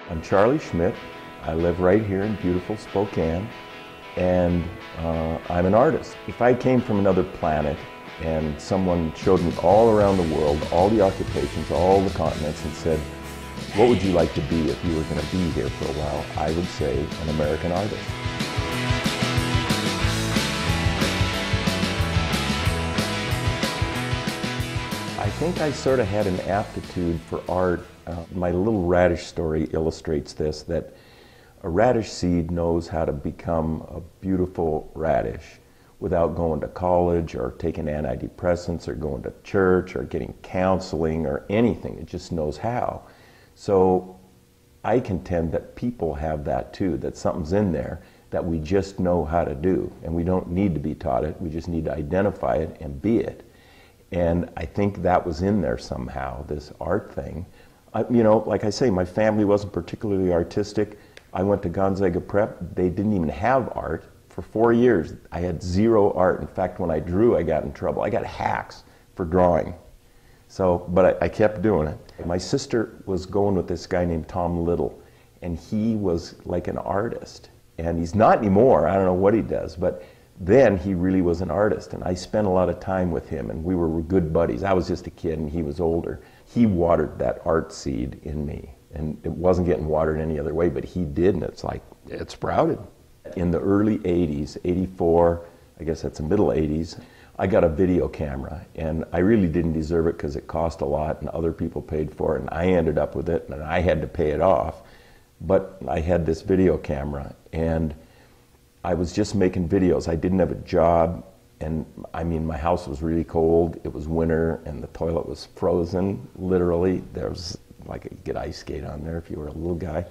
I'm Charlie Schmidt. I live right here in beautiful Spokane, and I'm an artist. If I came from another planet and someone showed me all around the world, all the occupations, all the continents, and said, what would you like to be if you were going to be here for a while? I would say an American artist. I think I sort of had an aptitude for art. My little radish story illustrates this, that a radish seed knows how to become a beautiful radish without going to college or taking antidepressants or going to church or getting counseling or anything. It just knows how. So I contend that people have that too, that something's in there that we just know how to do, and we don't need to be taught it. We just need to identify it and be it. And I think that was in there somehow, this art thing. Like I say, my family wasn't particularly artistic. I went to Gonzaga Prep. They didn't even have art. For 4 years, I had zero art. In fact, when I drew, I got in trouble. I got hacks for drawing. But I kept doing it. My sister was going with this guy named Tom Little, and he was like an artist. And he's not anymore. I don't know what he does, but then he really was an artist, and I spent a lot of time with him, and we were good buddies. I was just a kid, and he was older. He watered that art seed in me, and it wasn't getting watered any other way, but he did, and it's like, it sprouted. In the early 80s, 84, I guess that's the middle 80s, I got a video camera, and I really didn't deserve it because it cost a lot, and other people paid for it, and I ended up with it, and I had to pay it off. But I had this video camera, and I was just making videos. I didn't have a job, and I mean, my house was really cold. It was winter, and the toilet was frozen, literally. There was like, you get ice skate on there if you were a little guy.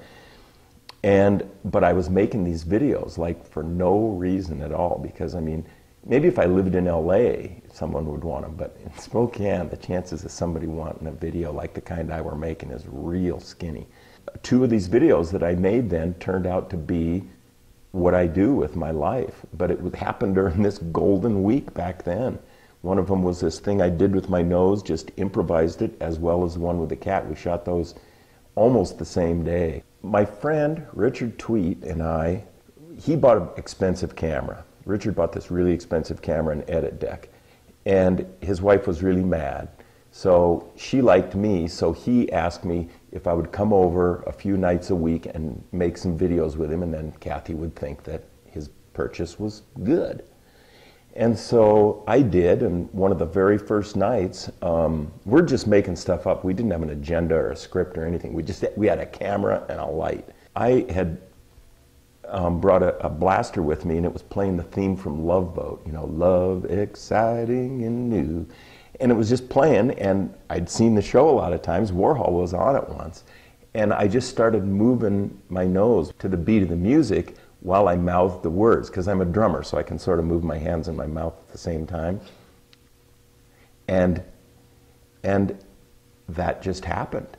But I was making these videos, like, for no reason at all, because, I mean, maybe if I lived in LA, someone would want them, but in Spokane, the chances of somebody wanting a video like the kind I were making is real skinny. 2 of these videos that I made then turned out to be what I do with my life, but it would happen during this golden week back then. One of them was this thing I did with my nose, just improvised it, as well as the one with the cat. We shot those almost the same day. My friend Richard Tweet and he bought an expensive camera. Richard bought this really expensive camera, an edit deck, and his wife was really mad. So she liked me, so he asked me if I would come over a few nights a week and make some videos with him, and then Kathy would think that his purchase was good. And so I did, and one of the very first nights, we're just making stuff up. We didn't have an agenda or a script or anything. We had a camera and a light. I had brought a blaster with me, and it was playing the theme from Love Boat, love, exciting and new. And it was just playing, and I'd seen the show a lot of times. Warhol was on it once. And I just started moving my nose to the beat of the music while I mouthed the words, because I'm a drummer, so I can sort of move my hands and my mouth at the same time. And that just happened.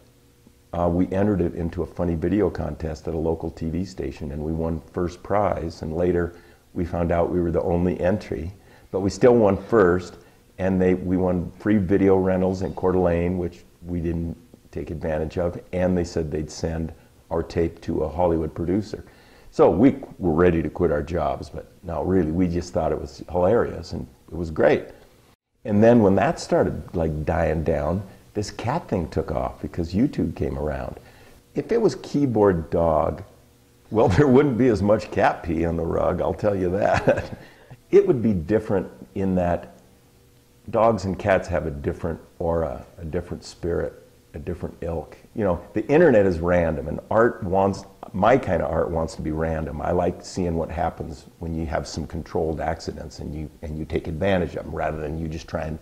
We entered it into a funny video contest at a local TV station, and we won first prize, and later we found out we were the only entry, but we still won first. And we won free video rentals in Coeur d'Alene, which we didn't take advantage of, and they said they'd send our tape to a Hollywood producer. So we were ready to quit our jobs, but no, really, we just thought it was hilarious, and it was great. And then when that started like dying down, this cat thing took off because YouTube came around. If it was keyboard dog, well, there wouldn't be as much cat pee on the rug, I'll tell you that. It would be different in that dogs and cats have a different aura, a different spirit, a different ilk. The internet is random, and my kind of art wants to be random. I like seeing what happens when you have some controlled accidents and you take advantage of them, rather than you just try and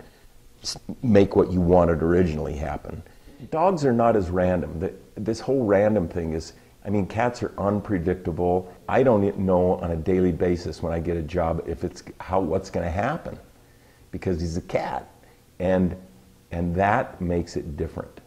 make what you wanted originally happen. Dogs are not as random. This whole random thing is, cats are unpredictable. I don't know on a daily basis when I get a job what's going to happen, because he's a cat, and that makes it different.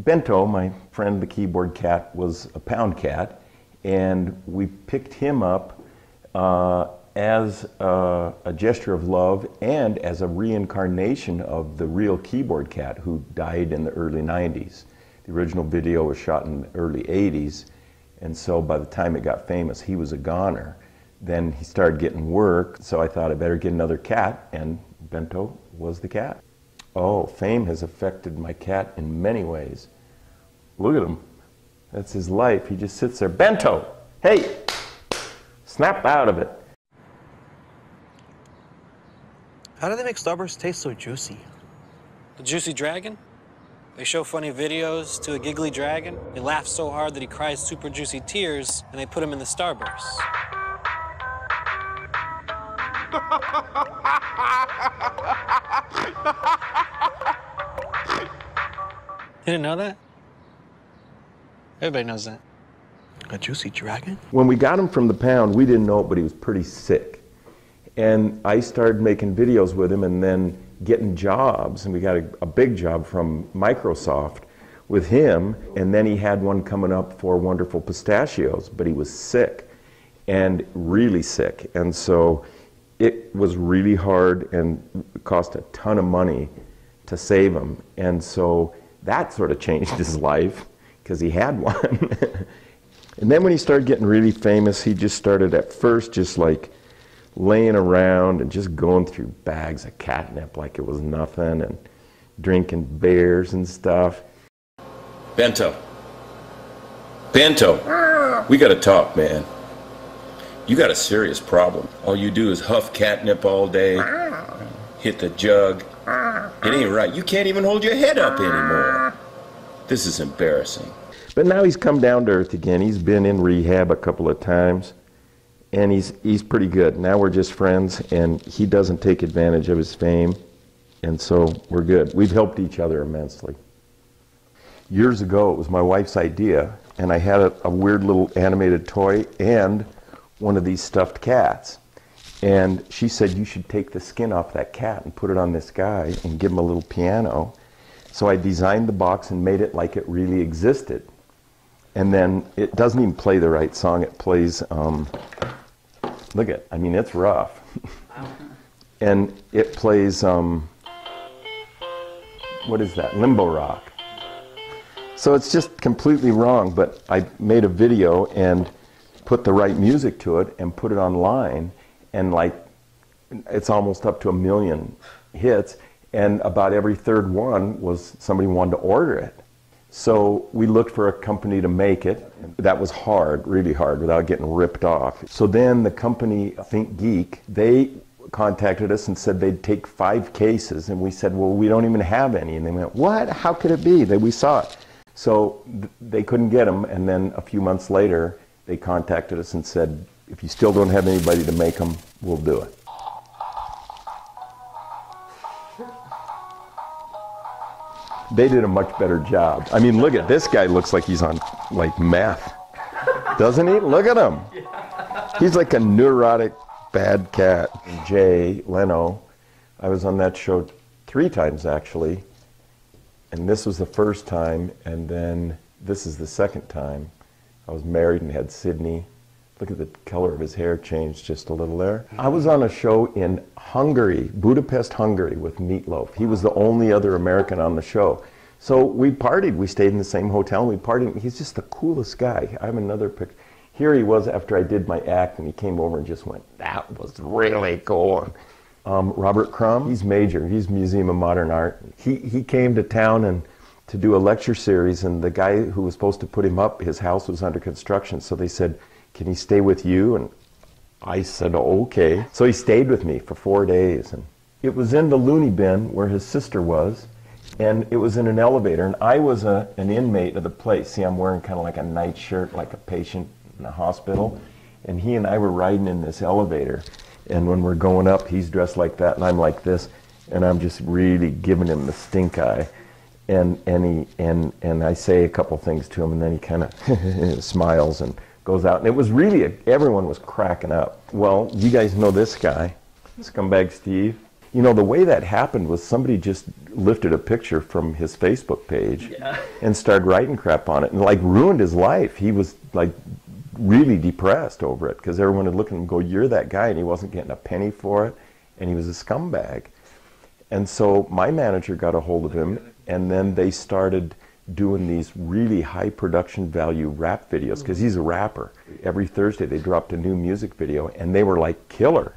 Bento, my friend the keyboard cat, was a pound cat, and we picked him up as a gesture of love and as a reincarnation of the real keyboard cat who died in the early 90s. The original video was shot in the early 80s, and so by the time it got famous, he was a goner. Then he started getting work, so I thought I better get another cat, and Bento was the cat. Oh, fame has affected my cat in many ways. Look at him. That's his life. He just sits there. Bento! Hey! Snap out of it. How do they make Starburst taste so juicy? The juicy dragon? They show funny videos to a giggly dragon. He laughs so hard that he cries super juicy tears, and they put him in the Starburst. Didn't know that? Everybody knows that. A juicy dragon? When we got him from the pound, we didn't know it, but he was pretty sick. And I started making videos with him and then getting jobs, and we got a big job from Microsoft with him, and then he had one coming up for Wonderful Pistachios, but he was sick, and really sick. And so it was really hard and it cost a ton of money to save him. And so that sort of changed his life, because he had one. And then when he started getting really famous, he just started at first just like laying around and just going through bags of catnip like it was nothing, and drinking beers and stuff. Bento. Bento, we gotta talk, man. You got a serious problem. All you do is huff catnip all day, hit the jug. It ain't right. You can't even hold your head up anymore. This is embarrassing. But now he's come down to earth again. He's been in rehab a couple of times, and he's pretty good. Now we're just friends, and he doesn't take advantage of his fame, and so we're good. We've helped each other immensely. Years ago, it was my wife's idea, and I had a weird little animated toy and one of these stuffed cats. And she said, you should take the skin off that cat and put it on this guy and give him a little piano. So I designed the box and made it like it really existed. And then it doesn't even play the right song. It plays, look at, I mean, it's rough. And it plays, what is that? Limbo Rock. So it's just completely wrong, but I made a video and put the right music to it and put it online, and like, it's almost up to 1 million hits, and about every third one was somebody wanted to order it. So we looked for a company to make it. That was hard, really hard, without getting ripped off. So then the company, Think Geek, they contacted us and said they'd take 5 cases, and we said, well, we don't even have any. And they went, what? How could it be? We saw it. So they couldn't get them, and then a few months later, they contacted us and said, if you still don't have anybody to make them, we'll do it. They did a much better job. I mean, look at this guy, looks like he's on like meth. Doesn't he? Look at him. He's like a neurotic bad cat. Jay Leno, I was on that show 3 times actually. And this was the first time, and then this is the second time. I was married and had Sydney. Look at the color of his hair changed just a little there. I was on a show in Hungary, Budapest, Hungary, with Meatloaf. He was the only other American on the show. So we partied. We stayed in the same hotel and we partied. He's just the coolest guy. I have another picture. Here he was after I did my act, and he came over and just went, that was really cool. Robert Crumb, he's major. He's Museum of Modern Art. He came to town and to do a lecture series, and the guy who was supposed to put him up, his house was under construction, so they said, can he stay with you? And I said, okay. So he stayed with me for 4 days. And it was in the loony bin where his sister was, and it was in an elevator, and I was an inmate of the place. See, I'm wearing kind of like a nightshirt, like a patient in a hospital, and he and I were riding in this elevator, and when we're going up, he's dressed like that, and I'm like this, and I'm just really giving him the stink eye. And I say a couple things to him, and then he kind of smiles and goes out. And it was really, everyone was cracking up. Well, you guys know this guy, Scumbag Steve. You know, the way that happened was somebody just lifted a picture from his Facebook page and started writing crap on it and like ruined his life. He was like really depressed over it because everyone would look at him and go, "You're that guy," and he wasn't getting a penny for it, and he was a scumbag. And so my manager got a hold of him, and then they started doing these really high production value rap videos because he's a rapper. Every Thursday they dropped a new music video, and they were like killer.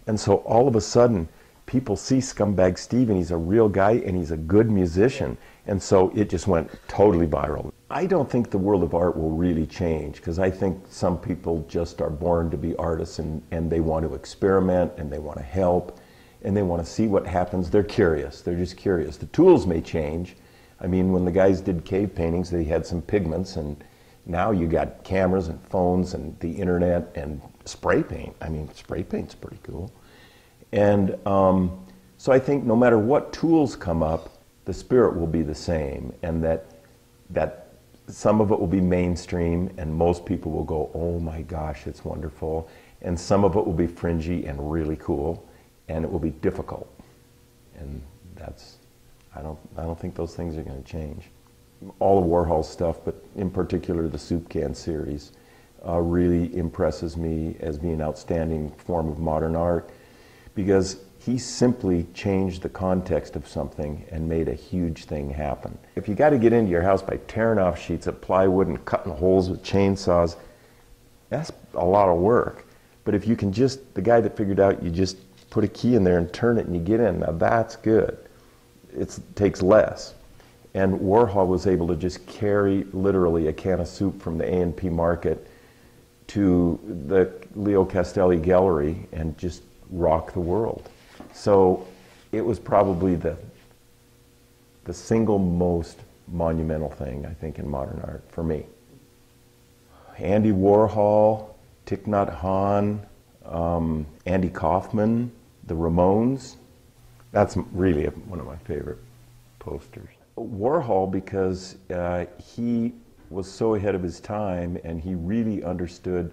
And so all of a sudden, people see Scumbag Steve, and he's a real guy, and he's a good musician. And so it just went totally viral. I don't think the world of art will really change, because I think some people just are born to be artists, and they want to experiment, and they want to help, and they want to see what happens. They're curious. They're just curious. The tools may change. I mean, when the guys did cave paintings, they had some pigments, and now you got cameras and phones and the internet and spray paint. I mean, spray paint's pretty cool. And so I think no matter what tools come up, the spirit will be the same, and that some of it will be mainstream, and most people will go, "Oh my gosh, it's wonderful," and some of it will be fringy and really cool, and it will be difficult. And that's, I don't think those things are going to change. All of Warhol's stuff, but in particular the Soup Can series, really impresses me as being an outstanding form of modern art, because he simply changed the context of something and made a huge thing happen. If you got to get into your house by tearing off sheets of plywood and cutting holes with chainsaws, that's a lot of work. But if you can just, the guy that figured out you just put a key in there and turn it and you get in, now that's good. It takes less. And Warhol was able to just carry literally a can of soup from the A&P market to the Leo Castelli gallery and just rock the world. So it was probably the single most monumental thing, I think, in modern art for me. Andy Warhol, Thich Nhat Hanh, Andy Kaufman, the Ramones. That's really one of my favorite posters. Warhol, because he was so ahead of his time, and he really understood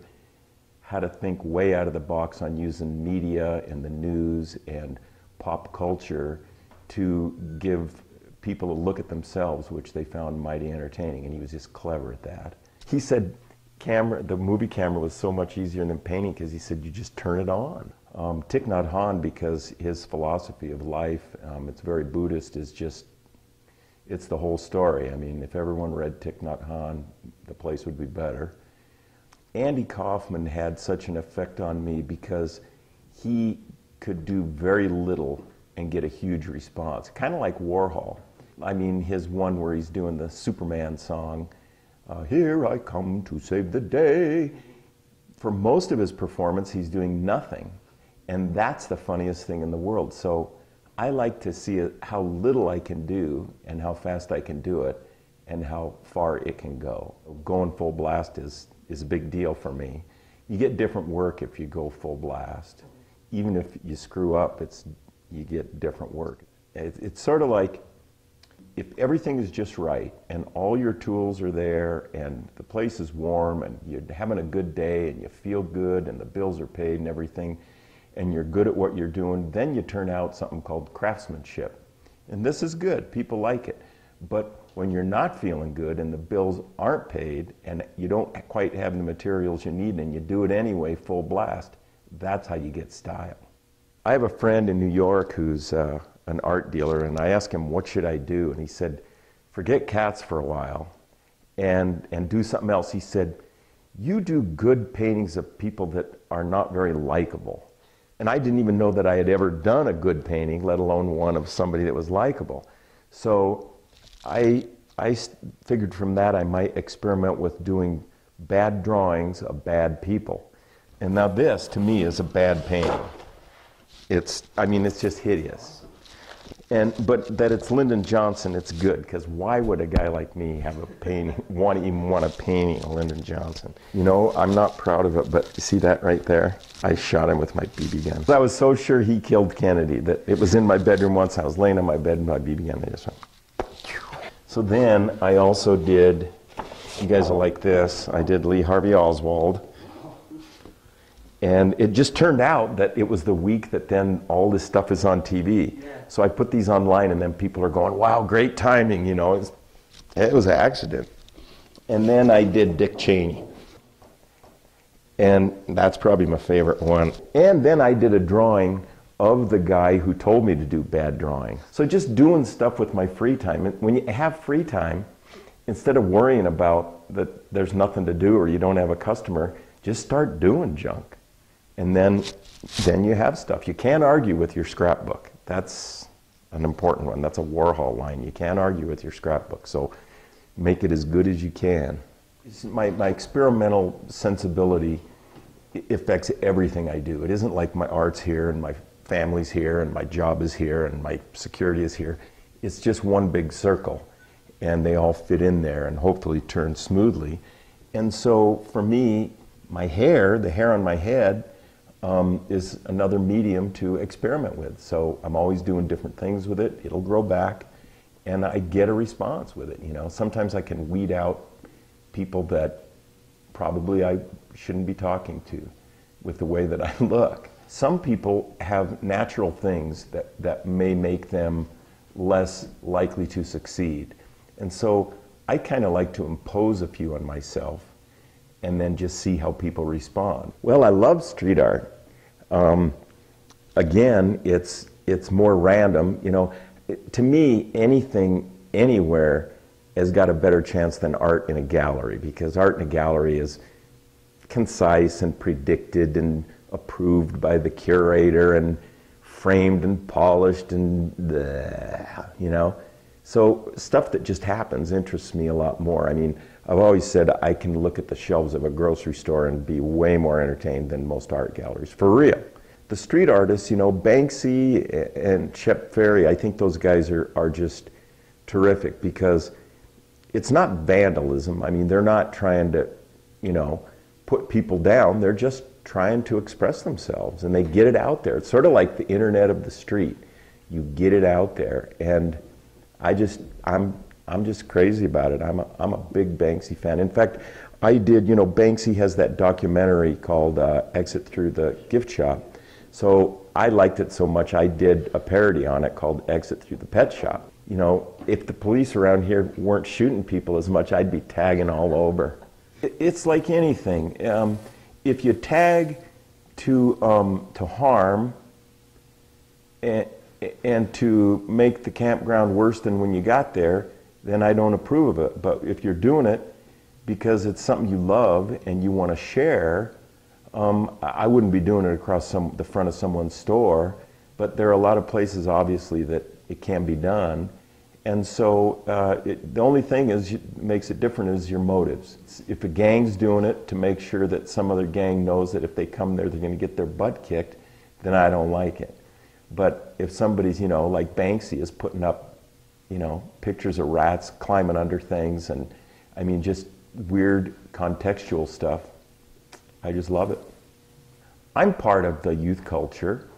how to think way out of the box on using media and the news and pop culture to give people a look at themselves, which they found mighty entertaining, and he was just clever at that. He said the movie camera was so much easier than painting, because he said you just turn it on. Thich Nhat Hanh, because his philosophy of life, it's very Buddhist, is just, it's the whole story. I mean, if everyone read Thich Nhat Hanh, the place would be better. Andy Kaufman had such an effect on me because he could do very little and get a huge response, kind of like Warhol. I mean, his one where he's doing the Superman song, "Here I come to save the day." For most of his performance, he's doing nothing, and that's the funniest thing in the world. So I like to see how little I can do and how fast I can do it and how far it can go. Going full blast is a big deal for me. You get different work if you go full blast. Even if you screw up, you get different work. It's sort of like, if everything is just right and all your tools are there and the place is warm and you're having a good day and you feel good and the bills are paid and everything, and you're good at what you're doing, then you turn out something called craftsmanship. And this is good, people like it. But when you're not feeling good and the bills aren't paid and you don't quite have the materials you need and you do it anyway, full blast, that's how you get style. I have a friend in New York who's an art dealer, and I asked him, what should I do? And he said, forget cats for a while and do something else. He said, you do good paintings of people that are not very likable. And I didn't even know that I had ever done a good painting, let alone one of somebody that was likable. So I figured from that I might experiment with doing bad drawings of bad people. And now this, to me, is a bad painting. It's just hideous. But that it's Lyndon Johnson, it's good, because why would a guy like me have a painting, even want a painting of Lyndon Johnson? You know, I'm not proud of it, but you see that right there? I shot him with my BB gun. I was so sure he killed Kennedy that it was in my bedroom once. I was laying on my bed and my BB gun, they just went. So then I also did, you guys will like this, I did Lee Harvey Oswald. And it just turned out that it was the week that then all this stuff is on TV. Yeah. So I put these online, and then people are going, wow, great timing, you know. It was an accident. And then I did Dick Cheney. And that's probably my favorite one. And then I did a drawing of the guy who told me to do bad drawing. So just doing stuff with my free time. When you have free time, instead of worrying about that there's nothing to do or you don't have a customer, just start doing junk. And then you have stuff. You can't argue with your scrapbook. That's an important one. That's a Warhol line. You can't argue with your scrapbook. So make it as good as you can. My experimental sensibility affects everything I do. It isn't like my art's here and my family's here and my job is here and my security is here. It's just one big circle, and they all fit in there and hopefully turn smoothly. And so for me, my hair, the hair on my head, is another medium to experiment with. So I'm always doing different things with it. It'll grow back, and I get a response with it. You know, sometimes I can weed out people that probably I shouldn't be talking to with the way that I look. Some people have natural things that may make them less likely to succeed. And so I kind of like to impose a few on myself and then just see how people respond. Well, I love street art. Again, it's more random. You know, to me, anything, anywhere, has got a better chance than art in a gallery, because art in a gallery is concise and predicted and approved by the curator and framed and polished and you know. So stuff that just happens interests me a lot more. I mean, I've always said I can look at the shelves of a grocery store and be way more entertained than most art galleries, for real. The street artists, you know, Banksy and Shep Ferry, I think those guys are just terrific, because it's not vandalism. I mean, they're not trying to, you know, put people down. They're just trying to express themselves, and they get it out there. It's sort of like the internet of the street. You get it out there, and I'm just crazy about it. I'm a big Banksy fan. In fact, I did, you know, Banksy has that documentary called Exit Through the Gift Shop. So I liked it so much, I did a parody on it called Exit Through the Pet Shop. You know, if the police around here weren't shooting people as much, I'd be tagging all over. It's like anything. If you tag to harm and to make the campground worse than when you got there, then I don't approve of it. But if you're doing it because it's something you love and you want to share, I wouldn't be doing it across the front of someone's store. But there are a lot of places, obviously, that it can be done. And so the only thing makes it different is your motives. If a gang's doing it to make sure that some other gang knows that if they come there they're going to get their butt kicked, then I don't like it. But if somebody's, you know, like Banksy is putting up, you know, pictures of rats climbing under things, and I mean just weird contextual stuff, I just love it. I'm part of the youth culture.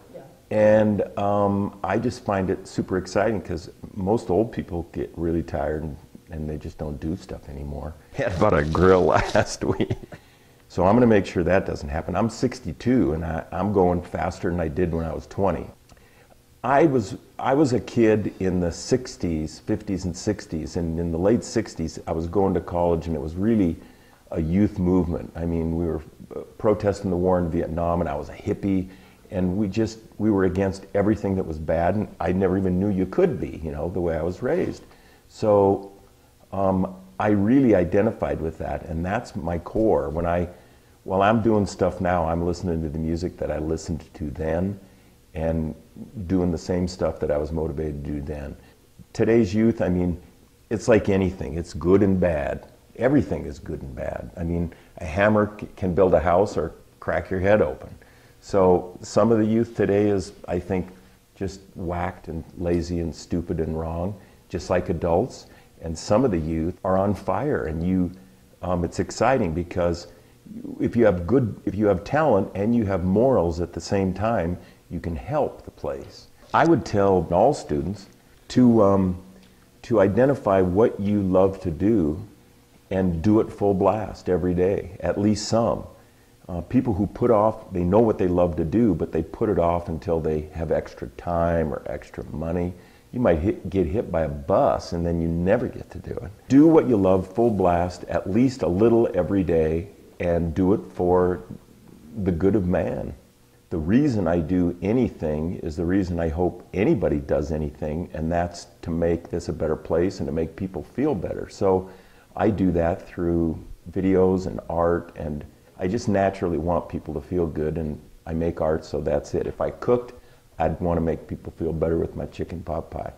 And I just find it super exciting, because most old people get really tired and they just don't do stuff anymore. I had about a grill last week. So I'm going to make sure that doesn't happen. I'm 62 and I'm going faster than I did when I was 20. I was a kid in the 60s, 50s and 60s, and in the late 60s I was going to college, and it was really a youth movement. I mean, we were protesting the war in Vietnam, and I was a hippie. And we were against everything that was bad, and I never even knew you could be, you know, the way I was raised. So I really identified with that, and that's my core. While I'm doing stuff now, I'm listening to the music that I listened to then, and doing the same stuff that I was motivated to do then. Today's youth, I mean, it's like anything. It's good and bad. Everything is good and bad. I mean, a hammer can build a house or crack your head open. So some of the youth today is, I think, just whacked and lazy and stupid and wrong, just like adults. And some of the youth are on fire, and it's exciting, because if you have talent and you have morals at the same time, you can help the place. I would tell all students to identify what you love to do and do it full blast every day, at least some. People who put off, they know what they love to do, but they put it off until they have extra time or extra money. You might get hit by a bus and then you never get to do it. Do what you love full blast, at least a little every day, and do it for the good of man. The reason I do anything is the reason I hope anybody does anything, and that's to make this a better place and to make people feel better. So I do that through videos and art, and I just naturally want people to feel good, and I make art, so that's it. If I cooked, I'd want to make people feel better with my chicken pot pie.